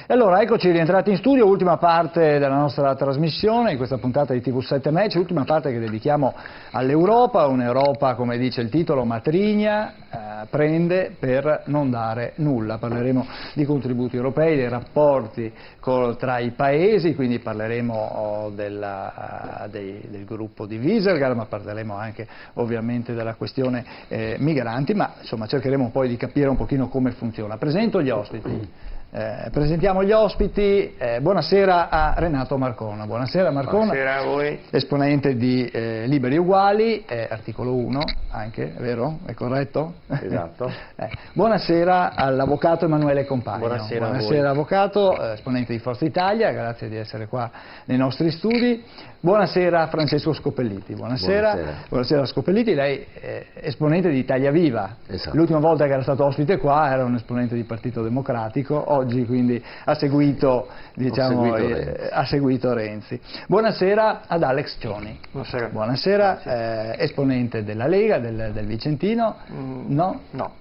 E allora eccoci rientrati in studio, ultima parte della nostra trasmissione, in questa puntata di TV7 Match, ultima parte che dedichiamo all'Europa, un'Europa, come dice il titolo, matrigna, prende per non dare nulla. Parleremo di contributi europei, dei rapporti tra i paesi, quindi parleremo del gruppo di Visegrád, ma parleremo anche ovviamente della questione migranti, ma insomma cercheremo poi di capire un pochino come funziona. Presento gli ospiti. Presentiamo gli ospiti, buonasera a Renato Marcona. Buonasera Marcona. Buonasera a voi. Esponente di Liberi Uguali, articolo 1 anche, è vero? È corretto? Esatto. Buonasera all'avvocato Emanuele Compagno. Buonasera a voi. Avvocato, esponente di Forza Italia, grazie di essere qua nei nostri studi. Buonasera a Francesco Scopelliti. Buonasera Scopelliti, lei è esponente di Italia Viva. Esatto. L'ultima volta che era stato ospite qua era un esponente di Partito Democratico, oggi quindi ha seguito, diciamo, ha seguito Renzi. Buonasera ad Alex Cioni. Buonasera. Buonasera, esponente della Lega, del Vicentino. No? No.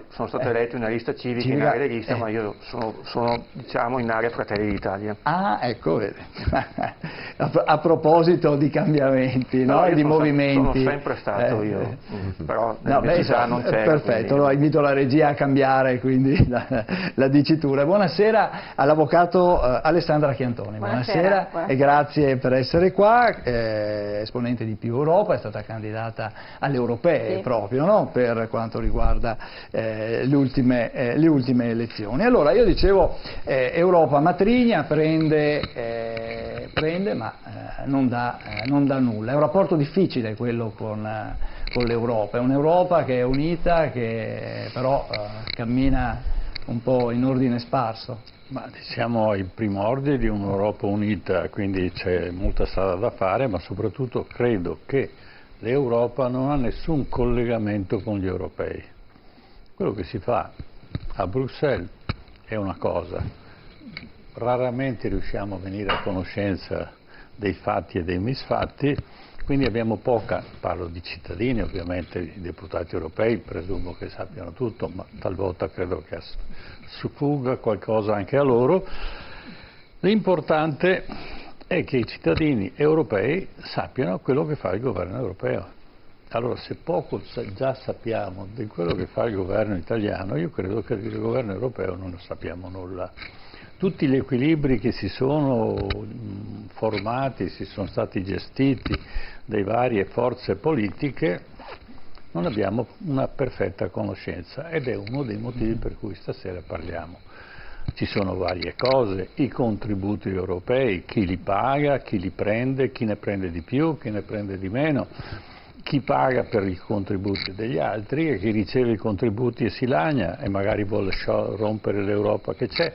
Sono stato eletto in una lista civica, in area di lista, ma io sono diciamo in area Fratelli d'Italia. Ah, ecco, vede. A proposito di cambiamenti, no? E di movimenti. Sono sempre stato io, però no, non c'è. Perfetto, allora invito la regia a cambiare quindi la dicitura. Buonasera all'avvocato Alessandra Chiantoni. Buonasera e grazie per essere qua, esponente di Più Europa, è stata candidata alle europee proprio, no? Per quanto riguarda le ultime elezioni. Allora io dicevo Europa matrigna, prende ma non dà nulla. È un rapporto difficile quello con l'Europa, è un'Europa che è unita, che però cammina un po' in ordine sparso. Ma siamo ai primordi di un'Europa unita, quindi c'è molta strada da fare, ma soprattutto credo che l'Europa non ha nessun collegamento con gli europei. Quello che si fa a Bruxelles è una cosa, raramente riusciamo a venire a conoscenza dei fatti e dei misfatti, quindi abbiamo poca, parlo di cittadini ovviamente, i deputati europei presumo che sappiano tutto, ma talvolta credo che sfugga qualcosa anche a loro. L'importante è che i cittadini europei sappiano quello che fa il governo europeo. Allora, se poco già sappiamo di quello che fa il governo italiano, io credo che del governo europeo non ne sappiamo nulla. Tutti gli equilibri che si sono formati, si sono stati gestiti dalle varie forze politiche, non abbiamo una perfetta conoscenza ed è uno dei motivi per cui stasera parliamo. Ci sono varie cose, i contributi europei, chi li paga, chi li prende, chi ne prende di più, chi ne prende di meno, chi paga per i contributi degli altri e chi riceve i contributi e si lagna e magari vuole rompere l'Europa che c'è.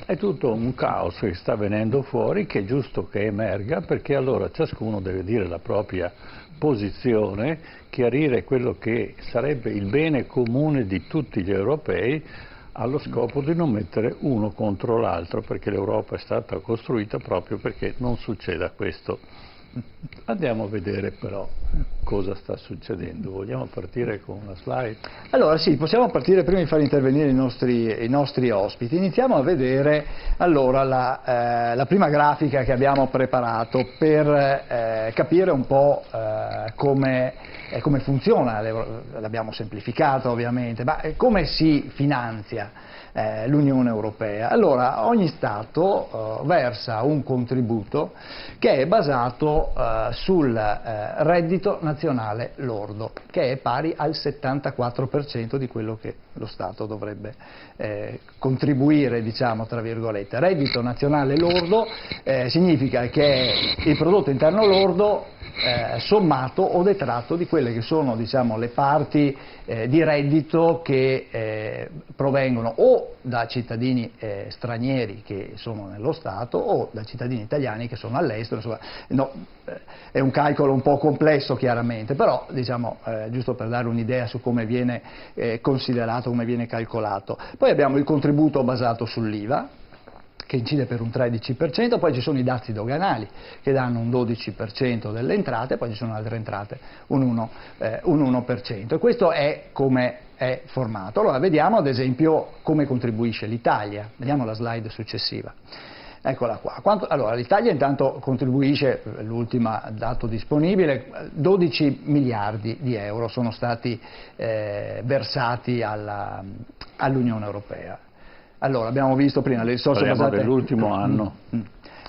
È tutto un caos che sta venendo fuori, che è giusto che emerga, perché allora ciascuno deve dire la propria posizione, chiarire quello che sarebbe il bene comune di tutti gli europei, allo scopo di non mettere uno contro l'altro, perché l'Europa è stata costruita proprio perché non succeda questo. Andiamo a vedere però cosa sta succedendo. Vogliamo partire con una slide? Allora sì, possiamo partire prima di far intervenire i nostri ospiti. Iniziamo a vedere allora la prima grafica che abbiamo preparato per capire un po' come funziona, l'abbiamo semplificata ovviamente, ma come si finanzia l'Unione Europea. Allora ogni Stato versa un contributo che è basato sul reddito nazionale lordo, che è pari al 74% di quello che lo Stato dovrebbe contribuire, diciamo, tra virgolette. Reddito nazionale lordo significa che è il prodotto interno lordo sommato o detratto di quelle che sono, diciamo, le parti di reddito che provengono o da cittadini stranieri che sono nello Stato o da cittadini italiani che sono all'estero. Insomma, no, è un calcolo un po' complesso chiaramente, però diciamo, giusto per dare un'idea su come viene considerato, come viene calcolato. Poi abbiamo il contributo basato sull'IVA, che incide per un 13%, poi ci sono i dazi doganali che danno un 12% delle entrate, poi ci sono altre entrate, un 1%. E questo è come è formato. Allora vediamo ad esempio come contribuisce l'Italia, vediamo la slide successiva. Eccola qua. Allora, l'Italia intanto contribuisce, l'ultimo dato disponibile, 12 miliardi di euro sono stati versati all'Unione Europea. Allora, abbiamo visto prima le risorse Parliamo basate... dell'ultimo anno.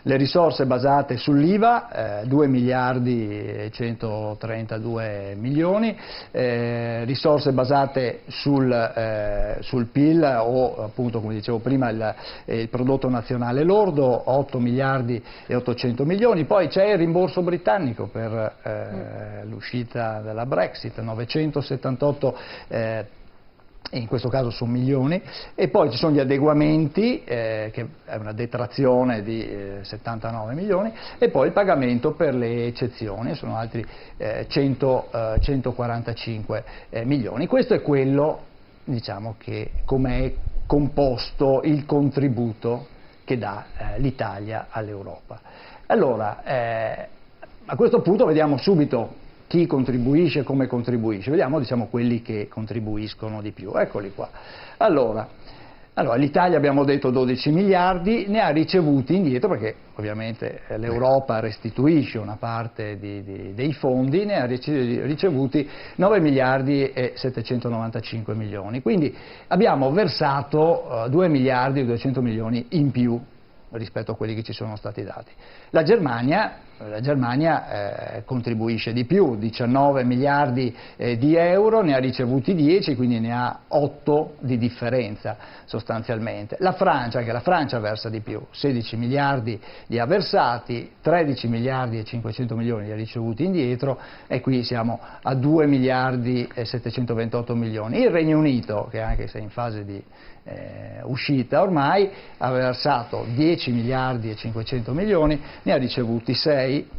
Le risorse basate sull'IVA, 2 miliardi e 132 milioni, risorse basate sul PIL o appunto come dicevo prima il prodotto nazionale lordo, 8 miliardi e 800 milioni, poi c'è il rimborso britannico per l'uscita della Brexit, 978 in questo caso sono milioni, e poi ci sono gli adeguamenti, che è una detrazione di 79 milioni, e poi il pagamento per le eccezioni, sono altri 145 milioni. Questo è quello, diciamo, che come è composto il contributo che dà l'Italia all'Europa. Allora, a questo punto vediamo subito chi contribuisce, come contribuisce. Vediamo, diciamo, quelli che contribuiscono di più. Eccoli qua. Allora l'Italia, abbiamo detto, 12 miliardi, ne ha ricevuti indietro, perché ovviamente l'Europa restituisce una parte dei fondi, ne ha ricevuti 9 miliardi e 795 milioni. Quindi abbiamo versato 2 miliardi e 200 milioni in più rispetto a quelli che ci sono stati dati. La Germania contribuisce di più, 19 miliardi di euro, ne ha ricevuti 10, quindi ne ha 8 di differenza sostanzialmente. La Francia, anche la Francia versa di più, 16 miliardi li ha versati, 13 miliardi e 500 milioni li ha ricevuti indietro, e qui siamo a 2 miliardi e 728 milioni. Il Regno Unito, che anche se è in fase di uscita ormai, ha versato 10 miliardi e 500 milioni, ne ha ricevuti 6,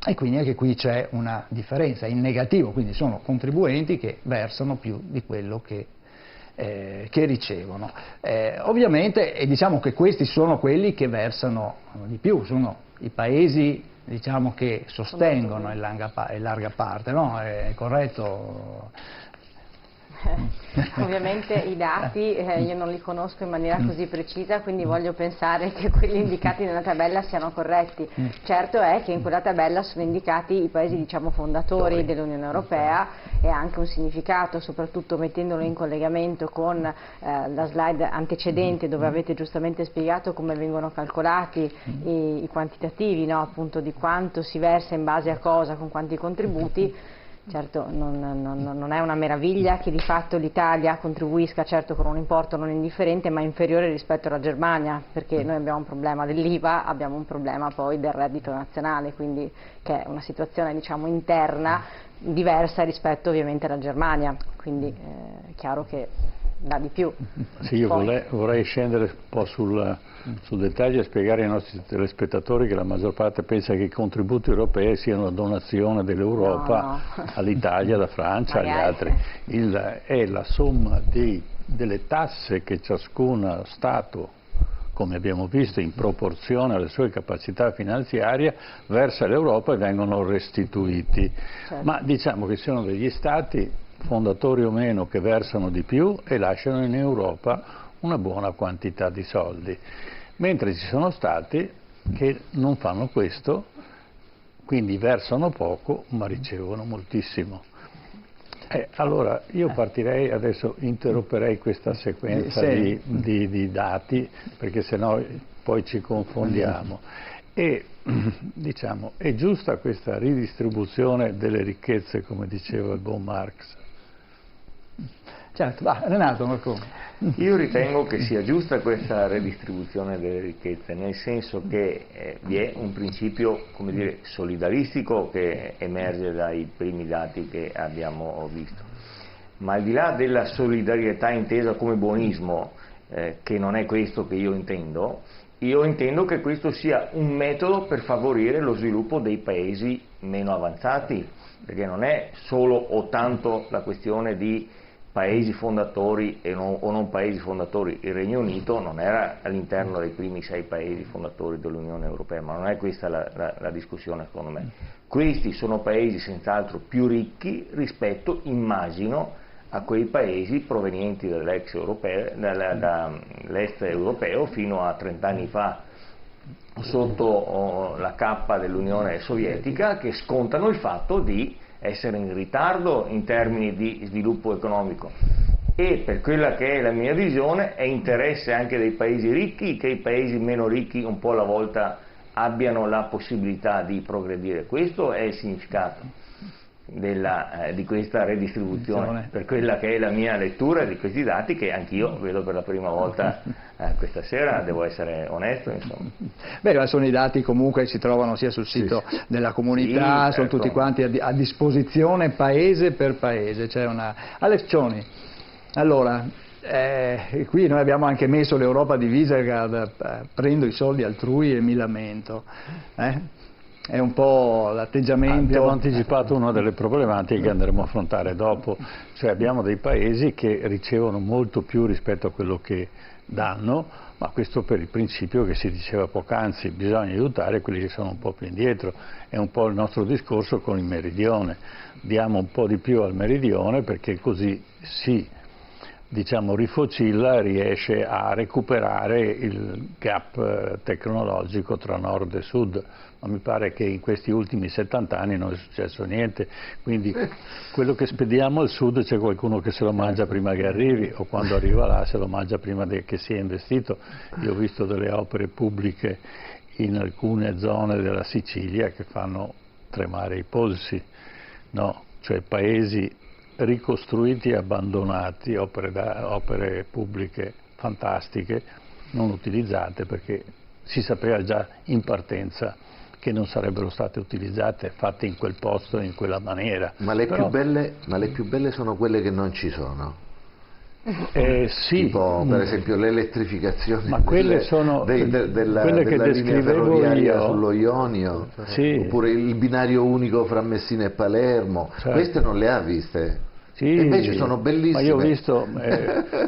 e quindi anche qui c'è una differenza in negativo, quindi sono contribuenti che versano più di quello che ricevono. Ovviamente diciamo che questi sono quelli che versano di più, sono i paesi, diciamo, che sostengono in larga parte, no? È corretto? Ovviamente i dati io non li conosco in maniera così precisa, quindi voglio pensare che quelli indicati nella tabella siano corretti. Certo è che in quella tabella sono indicati i paesi, diciamo, fondatori dell'Unione Europea, e ha anche un significato, soprattutto mettendolo in collegamento con la slide antecedente, dove avete giustamente spiegato come vengono calcolati i quantitativi, no? Appunto di quanto si versa in base a cosa, con quanti contributi. Certo, non è una meraviglia che di fatto l'Italia contribuisca, certo, con un importo non indifferente, ma inferiore rispetto alla Germania, perché noi abbiamo un problema dell'IVA, abbiamo un problema poi del reddito nazionale, quindi che è una situazione, diciamo, interna diversa rispetto ovviamente alla Germania, quindi è chiaro che dà di più. Sì, io vorrei scendere un po' sul dettaglio e spiegare ai nostri telespettatori che la maggior parte pensa che i contributi europei siano una donazione dell'Europa all'Italia, alla Francia, agli altri. È la somma delle tasse che ciascun Stato, come abbiamo visto, in proporzione alle sue capacità finanziarie, versa all'Europa e vengono restituiti. Certo. Ma diciamo che sono degli Stati, fondatori o meno, che versano di più e lasciano in Europa una buona quantità di soldi, mentre ci sono Stati che non fanno questo, quindi versano poco ma ricevono moltissimo. Allora io partirei adesso, interromperei questa sequenza di dati, perché sennò poi ci confondiamo. E diciamo, è giusta questa ridistribuzione delle ricchezze, come diceva il buon Marx? Certo, va, Renato Marconi. Io ritengo che sia giusta questa redistribuzione delle ricchezze, nel senso che vi è un principio, come dire, solidaristico che emerge dai primi dati che abbiamo visto, ma al di là della solidarietà intesa come buonismo, che non è questo che io intendo che questo sia un metodo per favorire lo sviluppo dei paesi meno avanzati, perché non è solo o tanto la questione di paesi fondatori o non paesi fondatori. Il Regno Unito non era all'interno dei primi 6 paesi fondatori dell'Unione Europea, ma non è questa la discussione, secondo me. Questi sono paesi senz'altro più ricchi rispetto, immagino, a quei paesi provenienti dall'est europeo fino a 30 anni fa sotto la cappa dell'Unione Sovietica, che scontano il fatto di essere in ritardo in termini di sviluppo economico. E per quella che è la mia visione è interesse anche dei paesi ricchi che i paesi meno ricchi un po' alla volta abbiano la possibilità di progredire. Questo è il significato di questa redistribuzione, per quella che è la mia lettura di questi dati, che anch'io vedo per la prima volta questa sera, devo essere onesto, insomma. Beh, sono i dati comunque, si trovano sia sul sito della comunità, sono tutti quanti a disposizione paese per paese. C'è una... Alex Cioni, allora, qui noi abbiamo anche messo l'Europa di Visegrad, prendo i soldi altrui e mi lamento. È un po' l'atteggiamento... Abbiamo anticipato una delle problematiche che andremo a affrontare dopo, cioè abbiamo dei paesi che ricevono molto più rispetto a quello che danno, ma questo per il principio che si diceva poc'anzi, bisogna aiutare quelli che sono un po' più indietro, è un po' il nostro discorso con il meridione, diamo un po' di più al meridione perché così si rifocilla, riesce a recuperare il gap tecnologico tra nord e sud, ma mi pare che in questi ultimi 70 anni non è successo niente, quindi quello che spediamo al sud c'è qualcuno che se lo mangia prima che arrivi, o quando arriva là se lo mangia prima che sia investito. Io ho visto delle opere pubbliche in alcune zone della Sicilia che fanno tremare i polsi, no? Cioè paesi ricostruiti e abbandonati, opere pubbliche fantastiche, non utilizzate perché si sapeva già in partenza che non sarebbero state utilizzate, fatte in quel posto, in quella maniera. Ma le più belle sono quelle che non ci sono? Sì. Tipo per esempio l'elettrificazione quelle sono della che linea ferroviaria io sullo Ionio, oppure il binario unico fra Messina e Palermo, queste non le ha viste? Sì, e invece sono bellissime. Ma io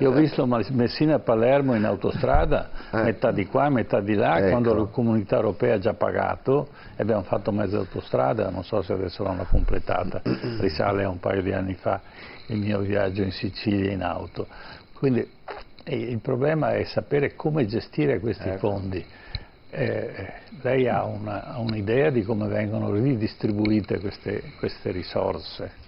ho visto Messina e Palermo in autostrada, metà di qua, metà di là, quando la Comunità Europea ha già pagato e abbiamo fatto mezza autostrada, non so se adesso l'hanno completata, risale a un paio di anni fa il mio viaggio in Sicilia in auto. Quindi il problema è sapere come gestire questi fondi. Lei ha un'idea di come vengono ridistribuite queste risorse?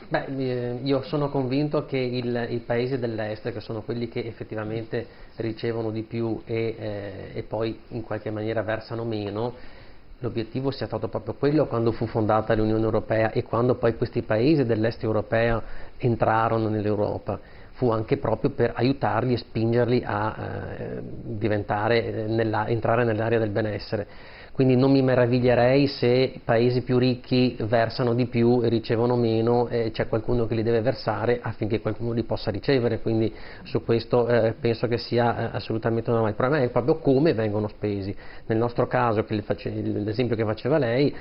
Beh, io sono convinto che i paesi dell'est, che sono quelli che effettivamente ricevono di più e poi in qualche maniera versano meno, l'obiettivo sia stato proprio quello quando fu fondata l'Unione Europea e quando poi questi paesi dell'est europeo entrarono nell'Europa. Fu anche proprio per aiutarli e spingerli a entrare nell'area del benessere. Quindi non mi meraviglierei se paesi più ricchi versano di più e ricevono meno, c'è qualcuno che li deve versare affinché qualcuno li possa ricevere, quindi su questo penso che sia assolutamente normale. Il problema è proprio come vengono spesi. Nel nostro caso, l'esempio che faceva lei,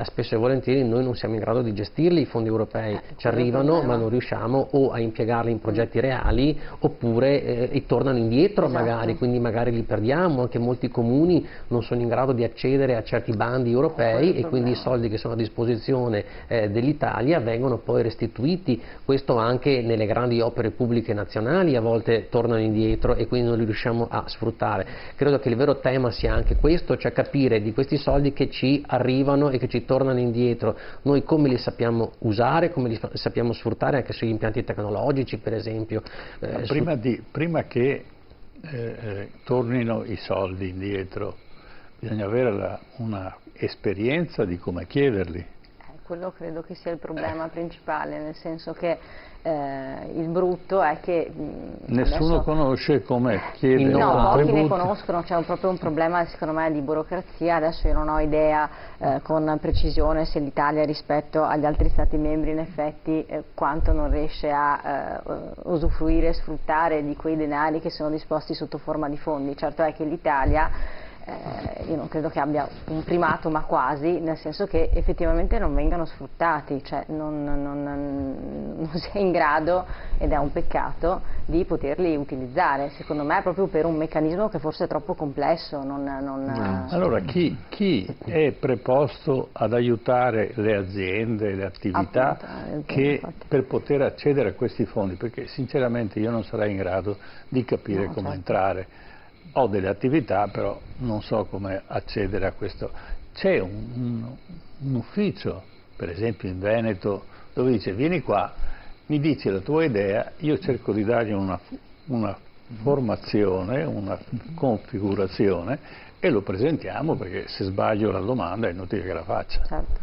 spesso e volentieri noi non siamo in grado di gestirli i fondi europei, ci arrivano ma non riusciamo o a impiegarli in progetti reali oppure tornano indietro magari, quindi magari li perdiamo, anche molti comuni non sono in grado di accedere a certi bandi europei e quindi i soldi che sono a disposizione dell'Italia vengono poi restituiti, questo anche nelle grandi opere pubbliche nazionali a volte tornano indietro e quindi non li riusciamo a sfruttare. Credo che il vero tema sia anche questo, cioè capire di questi soldi che ci arrivano e che ci tornano indietro, noi come li sappiamo usare, come li sappiamo sfruttare anche sugli impianti tecnologici per esempio. Prima che tornino i soldi indietro, bisogna avere una esperienza di come chiederli. Quello credo che sia il problema principale, nel senso che il brutto è che nessuno conosce come chiedere. No, pochi ne conoscono, c'è proprio un problema secondo me di burocrazia. Adesso io non ho idea con precisione se l'Italia rispetto agli altri Stati membri in effetti quanto non riesce a usufruire e sfruttare di quei denari che sono disposti sotto forma di fondi. Certo è che l'Italia io non credo che abbia un primato, ma quasi, nel senso che effettivamente non vengano sfruttati, cioè non si è in grado, ed è un peccato, di poterli utilizzare. Secondo me è proprio per un meccanismo che forse è troppo complesso. Allora chi è preposto ad aiutare le aziende, le attività per poter accedere a questi fondi? Perché sinceramente io non sarei in grado di capire come entrare. Ho delle attività, però non so come accedere a questo. C'è un ufficio, per esempio in Veneto, dove dice: vieni qua, mi dici la tua idea, io cerco di dargli una formazione, una configurazione, e lo presentiamo, perché se sbaglio la domanda è inutile che la faccia. Certo.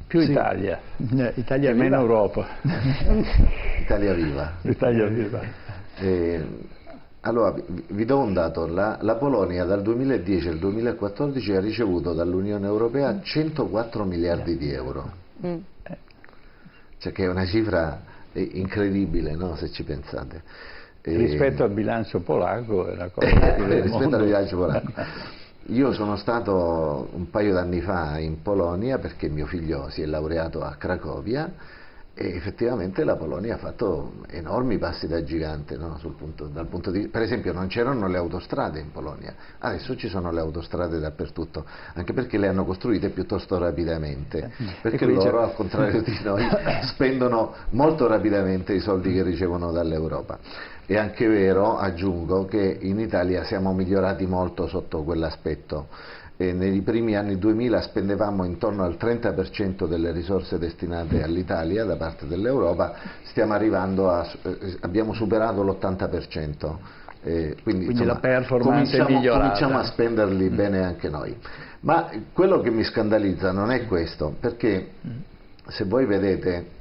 Più Italia, Italia e meno Europa. Italia viva. Italia viva. Allora, vi do un dato: la Polonia dal 2010 al 2014 ha ricevuto dall'Unione Europea 104 miliardi di euro, cioè che è una cifra incredibile, no? Se ci pensate. Rispetto al bilancio polacco è una cosa rispetto al bilancio polacco. Io sono stato un paio d'anni fa in Polonia perché mio figlio si è laureato a Cracovia, e effettivamente la Polonia ha fatto enormi passi da gigante, no? Per esempio non c'erano le autostrade in Polonia, adesso ci sono le autostrade dappertutto, anche perché le hanno costruite piuttosto rapidamente, perché loro, al contrario di noi, spendono molto rapidamente i soldi che ricevono dall'Europa. È anche vero, aggiungo, che in Italia siamo migliorati molto sotto quell'aspetto. Nei primi anni 2000 spendevamo intorno al 30% delle risorse destinate all'Italia da parte dell'Europa, stiamo arrivando abbiamo superato l'80%, quindi insomma, la performance è migliorata. Cominciamo a spenderli bene anche noi. Ma quello che mi scandalizza non è questo, perché se voi vedete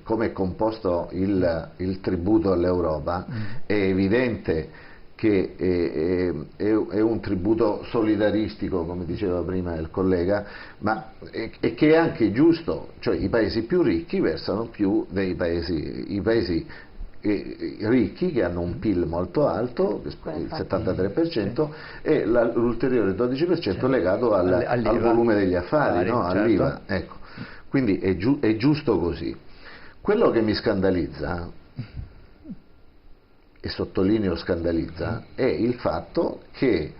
come è composto il tributo all'Europa, è evidente che è un tributo solidaristico, come diceva prima il collega, ma e che è anche giusto, cioè i paesi più ricchi versano più dei paesi, i paesi ricchi, che hanno un PIL molto alto, il 73%, e l'ulteriore 12% legato al volume degli affari, no? All'IVA. Ecco. Quindi è giusto così. Quello che mi scandalizza, e sottolineo scandalizza, è il fatto che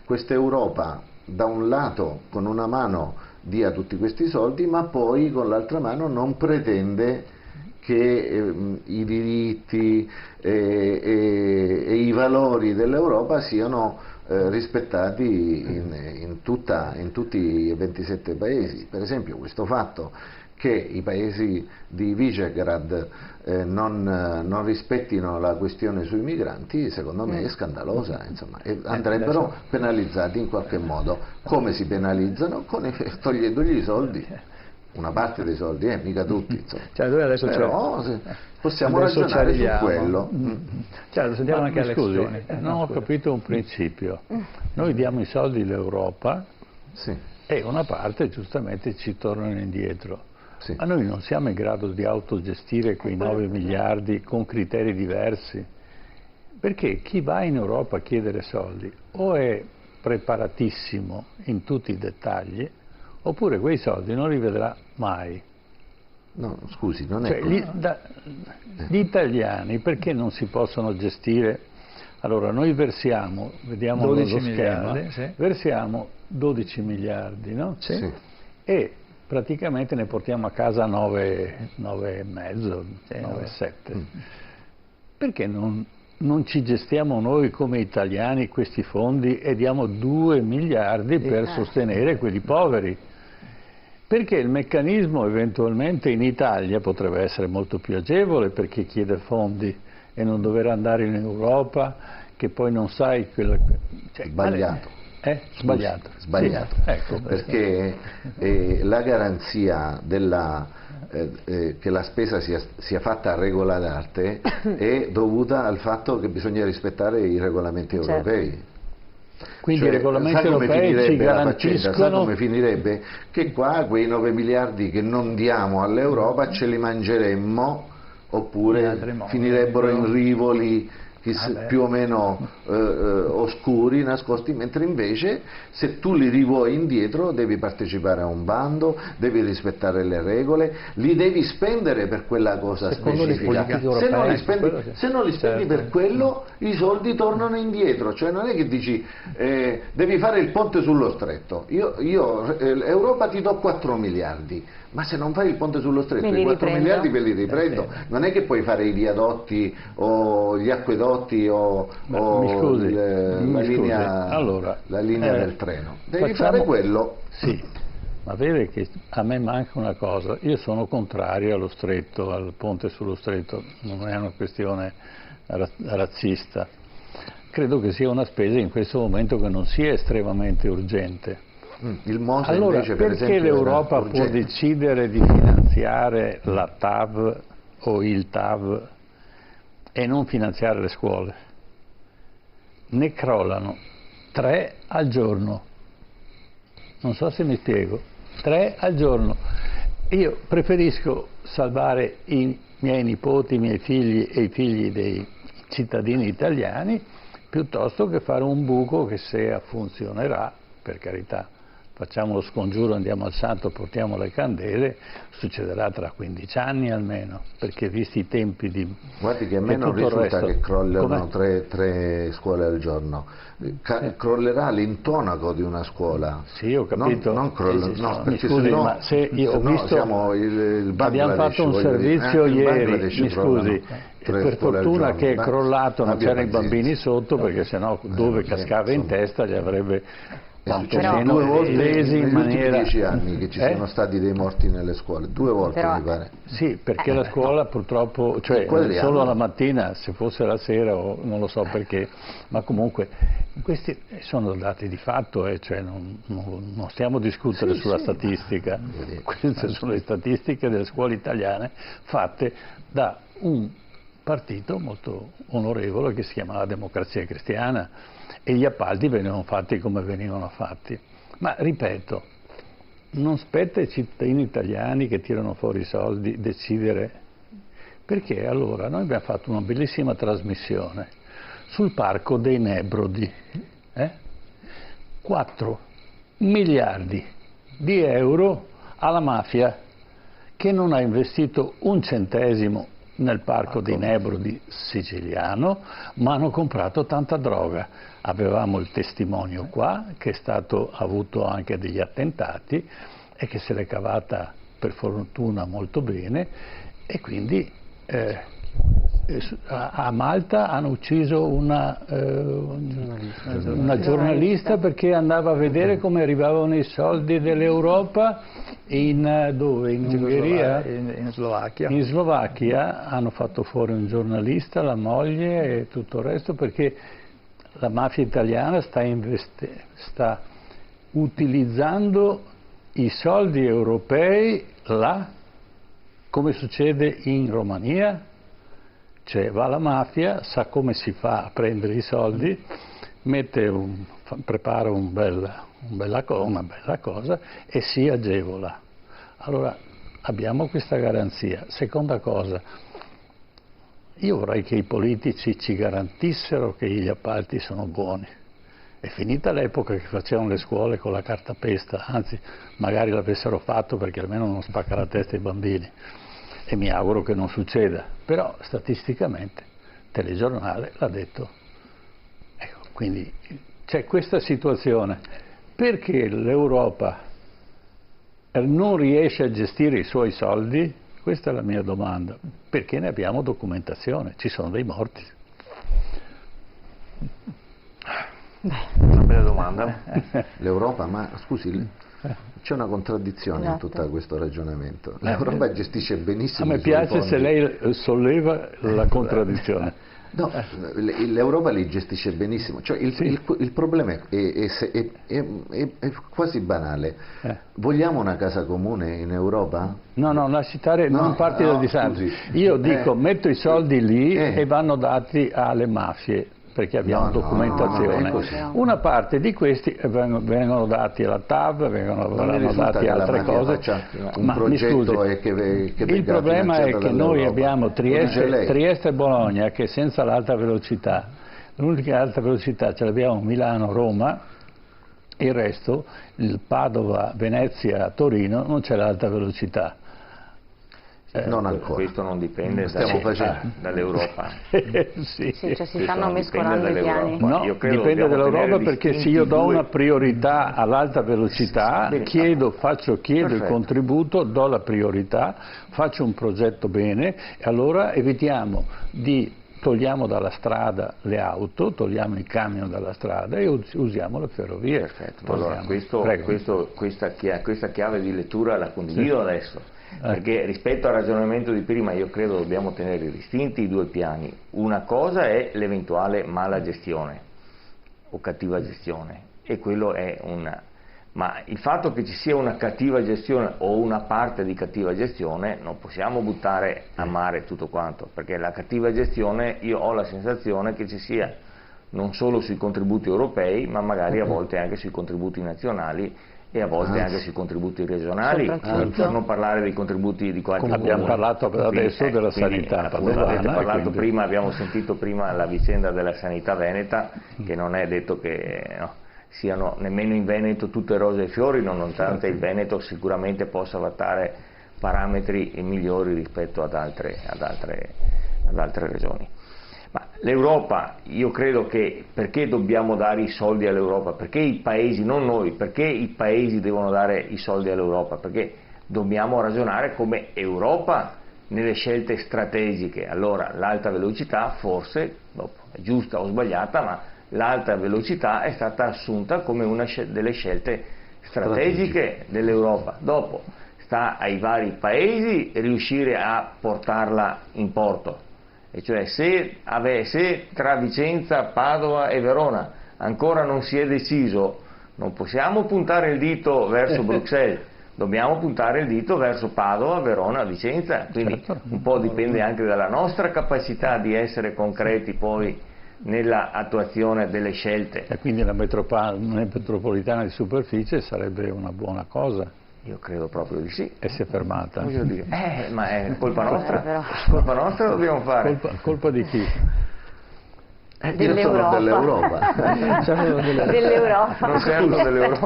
questa Europa da un lato con una mano dia tutti questi soldi, ma poi con l'altra mano non pretende che i diritti e i valori dell'Europa siano rispettati in tutti i 27 paesi. Per esempio questo fatto che i paesi di Visegrad non rispettino la questione sui migranti, secondo me è scandalosa, insomma, e andrebbero penalizzati in qualche modo. Come si penalizzano? Togliendogli i soldi, una parte dei soldi, mica tutti, insomma. Cioè, noi adesso possiamo ragionare su quello. Certo, sentiamo anche le lezioni. Non ho capito un principio. Noi diamo i soldi all'Europa, e una parte giustamente ci tornano indietro. Ma noi non siamo in grado di autogestire quei 9 miliardi con criteri diversi, perché chi va in Europa a chiedere soldi o è preparatissimo in tutti i dettagli, oppure quei soldi non li vedrà mai. No, scusi, non è così. Gli italiani perché non si possono gestire? Allora noi versiamo, vediamo lo schema, versiamo 12 miliardi, no? E praticamente ne portiamo a casa 9,5, 9,7. Perché non ci gestiamo noi come italiani questi fondi e diamo 2 miliardi per sostenere quelli poveri? Perché il meccanismo eventualmente in Italia potrebbe essere molto più agevole per chi chiede fondi e non dover andare in Europa, che poi non sai sbagliato. Sbagliato. Sbagliato. Sì, ecco, perché la garanzia che la spesa sia fatta a regola d'arte è dovuta al fatto che bisogna rispettare i regolamenti europei. Quindi i regolamenti europei ci garantiscono... Sa come finirebbe? Che qua quei 9 miliardi che non diamo all'Europa ce li mangeremmo, oppure finirebbero in rivoli più o meno oscuri, nascosti, mentre invece se tu li rivuoi indietro devi partecipare a un bando, devi rispettare le regole, li devi spendere per quella cosa specifica. Se non li spendi per quello, i soldi tornano indietro, cioè non è che dici devi fare il ponte sullo stretto, Europa ti do 4 miliardi, ma se non fai il ponte sullo stretto i 4 miliardi ve li riprendo, non è che puoi fare i viadotti o gli acquedotti o la linea del treno, devi fare quello. Sì, ma vede che a me manca una cosa, io sono contrario allo stretto, al ponte sullo stretto, non è una questione razzista, credo che sia una spesa in questo momento che non sia estremamente urgente. Il MOSE allora, invece, per perché esempio, l'Europa può decidere di finanziare la TAV o il TAV e non finanziare le scuole? Ne crollano 3 al giorno, non so se mi spiego, 3 al giorno. Io preferisco salvare i miei nipoti, i miei figli e i figli dei cittadini italiani piuttosto che fare un buco che, se funzionerà, per carità, facciamo lo scongiuro, andiamo al santo, portiamo le candele, succederà tra 15 anni almeno, perché visti i tempi di... Guardi che a me non risulta che crollano 3 scuole al giorno, crollerà l'intonaco di una scuola. Sì, ho capito. Non crolla, perché scusi, sennò, ma se io ho visto... siamo il abbiamo fatto un servizio ieri, mi scusi, per fortuna che è crollato, non c'erano i bambini sotto, perché sennò dove cascava in testa li avrebbe... Quantomeno 2 volte lesi in maniera... 10 anni che ci sono stati dei morti nelle scuole, 2 volte mi pare. Sì, perché la scuola purtroppo, cioè solo la mattina, se fosse la sera o non lo so perché, ma comunque questi sono dati di fatto, cioè non stiamo a discutere sulla statistica, queste sono le statistiche delle scuole italiane fatte da un partito molto onorevole che si chiamava Democrazia Cristiana, e gli appalti venivano fatti come venivano fatti. Ma ripeto, non spetta ai cittadini italiani che tirano fuori i soldi decidere, perché allora noi abbiamo fatto una bellissima trasmissione sul Parco dei Nebrodi, 4 miliardi di euro alla mafia che non ha investito un centesimo nel Parco dei Nebrodi siciliano, ma hanno comprato tanta droga. Avevamo il testimonio qua, che è stato avuto anche degli attentati e che se l'è cavata per fortuna molto bene, e quindi a Malta hanno ucciso una giornalista perché andava a vedere come arrivavano i soldi dell'Europa dove? In Ungheria? In Slovacchia. In Slovacchia hanno fatto fuori un giornalista, la moglie e tutto il resto, perché la mafia italiana sta utilizzando i soldi europei là, come succede in Romania. Cioè va la mafia, sa come si fa a prendere i soldi, prepara una bella cosa e si agevola. Allora abbiamo questa garanzia. Seconda cosa, io vorrei che i politici ci garantissero che gli appalti sono buoni. È finita l'epoca che facevano le scuole con la cartapesta, anzi magari l'avessero fatto perché almeno non spacca la testa ai bambini. E mi auguro che non succeda, però statisticamente il telegiornale l'ha detto. Ecco, quindi c'è questa situazione. Perché l'Europa non riesce a gestire i suoi soldi? Questa è la mia domanda. Perché ne abbiamo documentazione, ci sono dei morti. Una bella domanda. L'Europa, ma scusi, c'è una contraddizione in tutto questo ragionamento. L'Europa gestisce benissimo. A me piace se lei solleva la contraddizione. No, l'Europa li gestisce benissimo. Cioè, il problema è quasi banale. Vogliamo una casa comune in Europa? No, lasci stare, non parti da Di Santi. Io dico, metto i soldi lì e vanno dati alle mafie. perché abbiamo No, documentazione. non è così. Una parte di questi vengono dati alla TAV, verranno dati a altre cose. Un Ma mi scusi, progetto che il problema è che noi abbiamo Lo dice lei. Trieste e Bologna che senza l'alta velocità, l'unica alta velocità ce l'abbiamo Milano-Roma, il resto, il Padova, Venezia, Torino, non c'è l'alta velocità. Non ancora. Questo non dipende dall'Europa. Sì, cioè si stanno mescolando i piani. No, dipende dall'Europa, perché se io do una priorità all'alta velocità, chiedo il contributo, do la priorità, faccio un progetto bene e allora evitiamo togliamo dalla strada le auto, togliamo i camion dalla strada e usiamo le ferrovie. Perfetto, allora questa chiave di lettura la condivido adesso. Perché rispetto al ragionamento di prima io credo dobbiamo tenere distinti i due piani. Una cosa è l'eventuale mala gestione o cattiva gestione, e quello è ma il fatto che ci sia una cattiva gestione o una parte di cattiva gestione non possiamo buttare a mare tutto quanto, perché la cattiva gestione io ho la sensazione che ci sia non solo sui contributi europei, ma magari a volte anche sui contributi nazionali e a volte anche sui contributi regionali, per non parlare dei contributi di qualche comune. Abbiamo parlato adesso della sanità padovana. Abbiamo sentito prima la vicenda della sanità veneta, che non è detto che siano nemmeno in Veneto tutte rose e fiori, nonostante il Veneto sicuramente possa vantare parametri migliori rispetto ad altre regioni. Ma l'Europa, io credo che perché dobbiamo dare i soldi all'Europa? Perché i paesi, non noi, perché i paesi devono dare i soldi all'Europa? Perché dobbiamo ragionare come Europa nelle scelte strategiche. Allora l'alta velocità forse, dopo, è giusta o sbagliata, ma l'alta velocità è stata assunta come una delle scelte strategiche dell'Europa. Dopo sta ai vari paesi riuscire a portarla in porto. E cioè se tra Vicenza, Padova e Verona ancora non si è deciso, non possiamo puntare il dito verso Bruxelles, dobbiamo puntare il dito verso Padova, Verona, Vicenza, quindi un po' dipende anche dalla nostra capacità di essere concreti poi nella attuazione delle scelte. E quindi la metropolitana di superficie sarebbe una buona cosa. Io credo proprio di sì. E si è fermata. Ma è colpa nostra. Colpa nostra dobbiamo fare. Colpa di chi? Dell'Europa. Dell'Europa.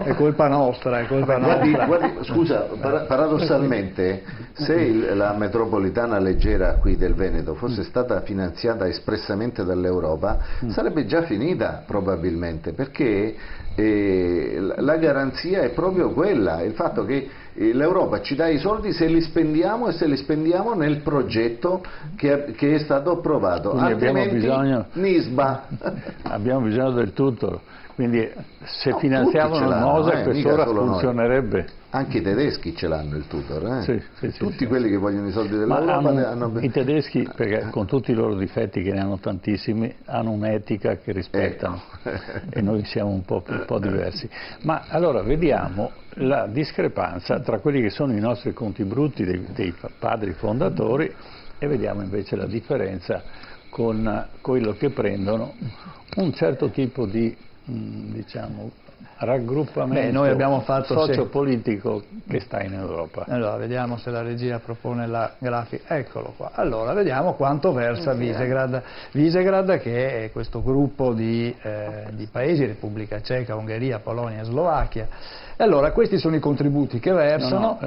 È colpa nostra, Guardi, scusa, paradossalmente, se la metropolitana leggera qui del Veneto fosse stata finanziata espressamente dall'Europa, sarebbe già finita probabilmente, perché la garanzia è proprio quella, il fatto che l'Europa ci dà i soldi se li spendiamo, e se li spendiamo nel progetto che è stato approvato. Quindi altrimenti abbiamo bisogno del tutto, quindi se finanziavano il MOSE a quest'ora funzionerebbe. Anche i tedeschi ce l'hanno il tutor, Sì, tutti quelli che vogliono i soldi dell'Europa i tedeschi, perché con tutti i loro difetti, che ne hanno tantissimi, hanno un'etica che rispettano, e noi siamo un po' diversi. Ma allora vediamo la discrepanza tra quelli che sono i nostri contributi dei padri fondatori e vediamo invece la differenza con quello che prendono un certo tipo di raggruppamento noi abbiamo fatto sociopolitico che sta in Europa. Allora vediamo se la regia propone la grafica, eccolo qua. Allora vediamo quanto versa Visegrad, che è questo gruppo di paesi, Repubblica Ceca, Ungheria, Polonia e Slovacchia. Allora questi sono i contributi che versano.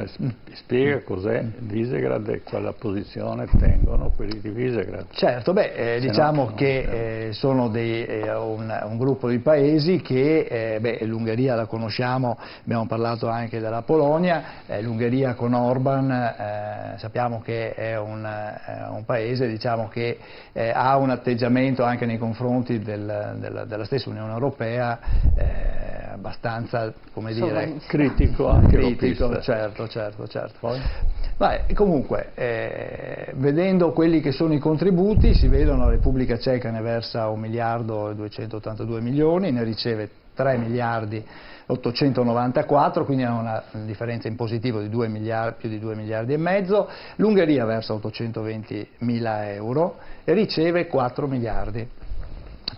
Spiega cos'è Visegrad e quale posizione tengono quelli di Visegrad. Certo, diciamo che sono un gruppo di paesi che l'Ungheria la conosciamo, abbiamo parlato anche della Polonia, l'Ungheria con Orban sappiamo che è un paese, diciamo, che ha un atteggiamento anche nei confronti della stessa Unione Europea abbastanza, come dire, critico, anche critico, certo. Poi? Comunque, vedendo quelli che sono i contributi, si vedono la Repubblica Ceca ne versa 1 miliardo e 282 milioni, ne riceve 3 miliardi 894, quindi ha una differenza in positivo di più di 2 miliardi e mezzo. L'Ungheria versa 820 mila euro e riceve 4 miliardi.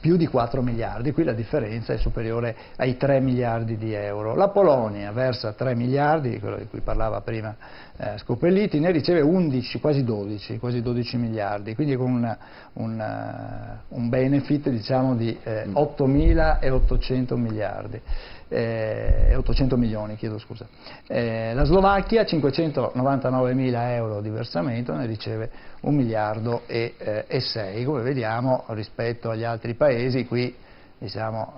più di 4 miliardi, qui la differenza è superiore ai 3 miliardi di euro. La Polonia versa 3 miliardi, quello di cui parlava prima Scopelliti, ne riceve 11, quasi 12 miliardi, quindi con un benefit diciamo di 8.800 miliardi. 800 milioni, chiedo scusa. La Slovacchia 599.000 euro di versamento, ne riceve 1 miliardo e 6, come vediamo rispetto agli altri paesi qui diciamo,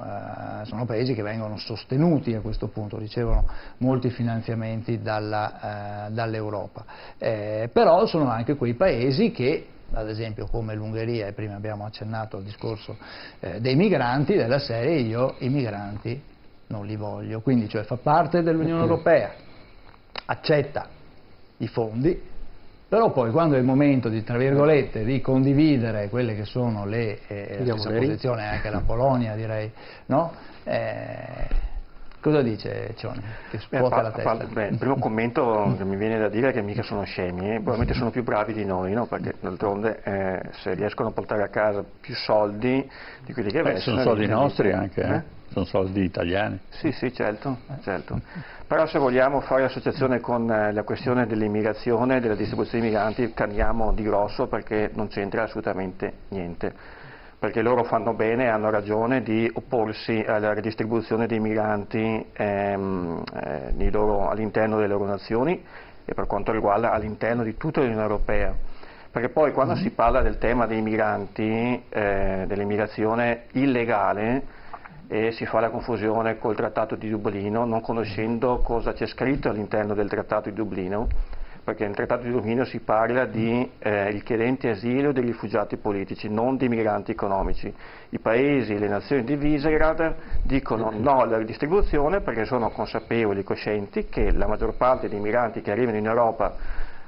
sono paesi che vengono sostenuti a questo punto, ricevono molti finanziamenti dall'Europa, però sono anche quei paesi che ad esempio come l'Ungheria, e prima abbiamo accennato al discorso dei migranti, della serie io i migranti non li voglio, quindi cioè fa parte dell'Unione Europea, accetta i fondi, però poi quando è il momento di, tra virgolette, di condividere quelle che sono la stessa posizione anche la Polonia direi, no? Cosa dice Cioni? Che scuote la testa. Il primo commento che mi viene da dire è che mica sono scemi, probabilmente sono più bravi di noi, no? Perché d'altronde se riescono a portare a casa più soldi di quelli che versano... Sono soldi nostri anche, sono soldi italiani. Sì, certo. Però se vogliamo fare associazione con la questione dell'immigrazione, della distribuzione dei migranti, caniamo di grosso perché non c'entra assolutamente niente. Perché loro fanno bene e hanno ragione di opporsi alla redistribuzione dei migranti all'interno delle loro nazioni e per quanto riguarda all'interno di tutta l'Unione Europea. Perché poi quando si parla del tema dei migranti, dell'immigrazione illegale, e si fa la confusione col Trattato di Dublino, non conoscendo cosa c'è scritto all'interno del Trattato di Dublino, perché nel Trattato di Dublino si parla di richiedenti asilo e dei rifugiati politici, non di migranti economici. I paesi, le nazioni di Visegrad dicono no alla ridistribuzione perché sono consapevoli, coscienti che la maggior parte dei migranti che arrivano in Europa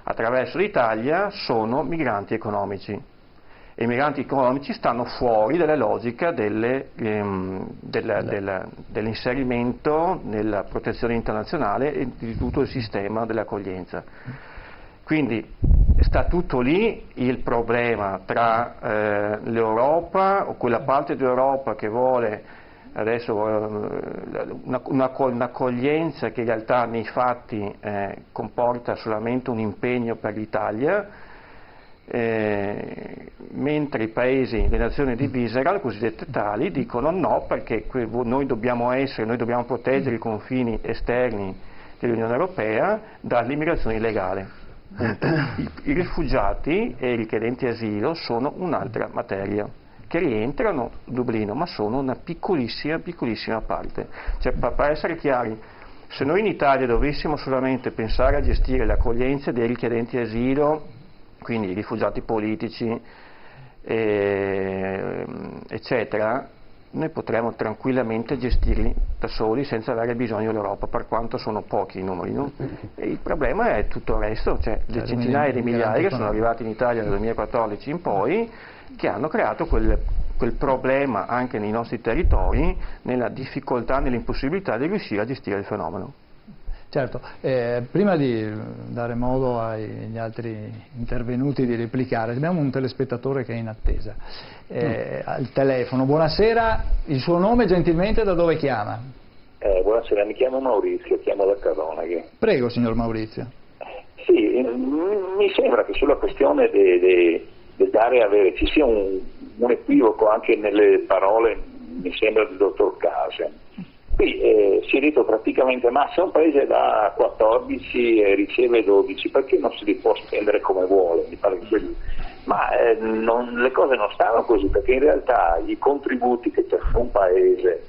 attraverso l'Italia sono migranti economici. E i migranti economici stanno fuori dalla logica dell'inserimento nella protezione internazionale e di tutto il sistema dell'accoglienza. Quindi sta tutto lì il problema tra l'Europa o quella parte dell'Europa che vuole adesso un'accoglienza che in realtà nei fatti comporta solamente un impegno per l'Italia, mentre i paesi, le nazioni di Visegrad, cosiddette tali, dicono no perché noi dobbiamo proteggere i confini esterni dell'Unione Europea dall'immigrazione illegale. I rifugiati e i richiedenti asilo sono un'altra materia che rientrano in Dublino, ma sono una piccolissima parte. Cioè, per essere chiari, se noi in Italia dovessimo solamente pensare a gestire l'accoglienza dei richiedenti asilo, quindi i rifugiati politici, eccetera, noi potremmo tranquillamente gestirli da soli senza avere bisogno dell'Europa, per quanto sono pochi i numeri, no? E il problema è tutto il resto, cioè le centinaia di migliaia che sono arrivati in Italia dal 2014 in poi, che hanno creato quel problema anche nei nostri territori, nella difficoltà, nell'impossibilità di riuscire a gestire il fenomeno. Certo, prima di dare modo agli altri intervenuti di replicare, abbiamo un telespettatore che è in attesa al telefono. Buonasera, il suo nome gentilmente, da dove chiama? Buonasera, mi chiamo Maurizio, chiamo da Caronaghe. Prego signor Maurizio. Sì, mi sembra che sulla questione del dare e avere ci sia un equivoco anche nelle parole, mi sembra, del dottor Case. Qui si è detto praticamente, ma se un paese da 14 e riceve 12, perché non se li può spendere come vuole? Mi pare che ma le cose non stanno così, perché in realtà i contributi che ciascun paese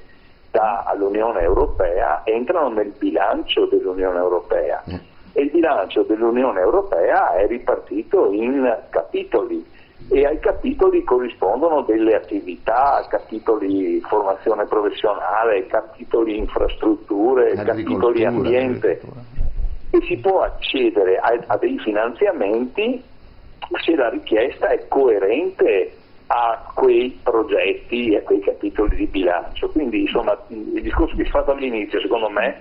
dà all'Unione Europea entrano nel bilancio dell'Unione Europea e il bilancio dell'Unione Europea è ripartito in capitoli. E ai capitoli corrispondono delle attività, capitoli formazione professionale, capitoli infrastrutture, capitoli ambiente, e si può accedere a dei finanziamenti se la richiesta è coerente a quei progetti e a quei capitoli di bilancio. Quindi insomma il discorso che si è fatto all'inizio secondo me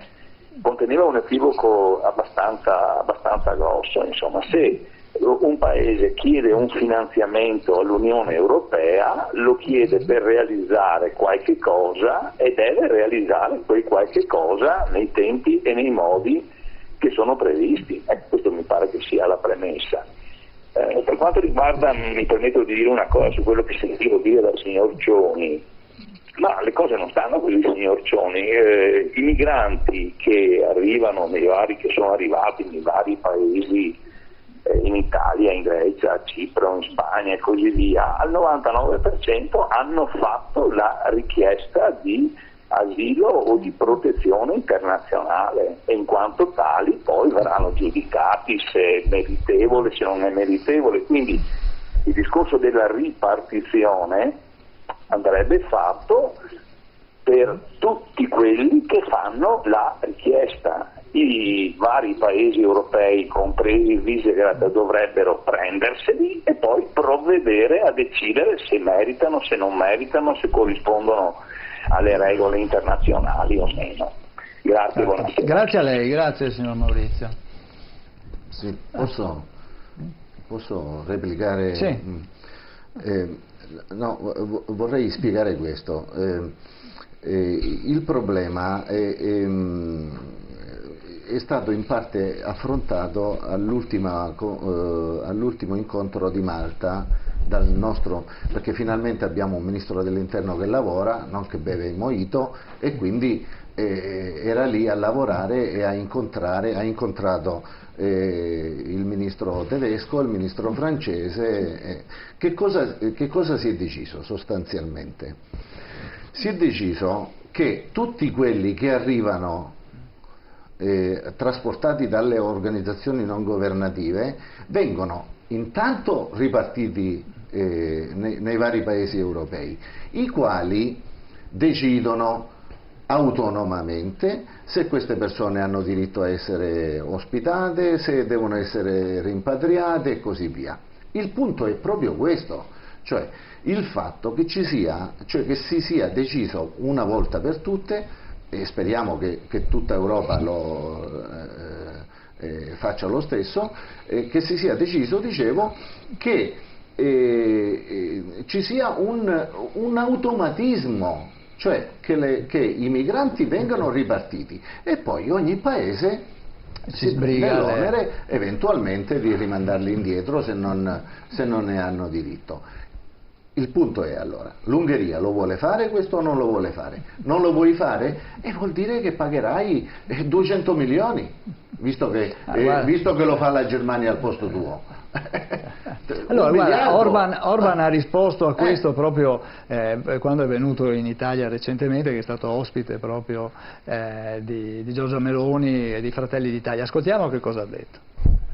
conteneva un equivoco abbastanza grosso. Insomma, se un paese chiede un finanziamento all'Unione Europea, lo chiede per realizzare qualche cosa e deve realizzare quel qualche cosa nei tempi e nei modi che sono previsti. Questo mi pare che sia la premessa. Per quanto riguarda, mi permetto di dire una cosa su quello che sentivo dire dal signor Cioni, ma le cose non stanno così, signor Cioni. I migranti che arrivano che sono arrivati nei vari paesi, in Italia, in Grecia, a Cipro, in Spagna e così via, al 99% hanno fatto la richiesta di asilo o di protezione internazionale e in quanto tali poi verranno giudicati se è meritevole, se non è meritevole. Quindi il discorso della ripartizione andrebbe fatto per tutti quelli che fanno la richiesta. I vari paesi europei, compresi il Visegrad, dovrebbero prenderseli e poi provvedere a decidere se meritano, se non meritano, se corrispondono alle regole internazionali o meno. Grazie, buonasera. Grazie a lei, grazie signor Maurizio. Sì, posso replicare? Sì. No, vorrei spiegare questo. Il problema è stato in parte affrontato all'ultimo incontro di Malta perché finalmente abbiamo un ministro dell'interno che lavora, non che beve il mojito, e quindi era lì a lavorare e ha incontrato il ministro tedesco, il ministro francese. Che cosa si è deciso sostanzialmente? Si è deciso che tutti quelli che arrivano trasportati dalle organizzazioni non governative vengono intanto ripartiti nei vari paesi europei, i quali decidono autonomamente se queste persone hanno diritto a essere ospitate, se devono essere rimpatriate e così via. Il punto è proprio questo, cioè il fatto che si sia deciso una volta per tutte, e speriamo che tutta Europa faccia lo stesso, che si sia deciso, dicevo, che ci sia un automatismo, cioè che i migranti vengano ripartiti e poi ogni paese si sbriga nell'onere eventualmente di rimandarli indietro se non ne hanno diritto. Il punto è allora, l'Ungheria lo vuole fare questo o non lo vuole fare? Non lo vuoi fare? E vuol dire che pagherai 200 milioni, visto che lo fa la Germania al posto tuo. Allora, guarda, Orban ha risposto a questo proprio quando è venuto in Italia recentemente, che è stato ospite proprio di Giorgia Meloni e di Fratelli d'Italia. Ascoltiamo che cosa ha detto.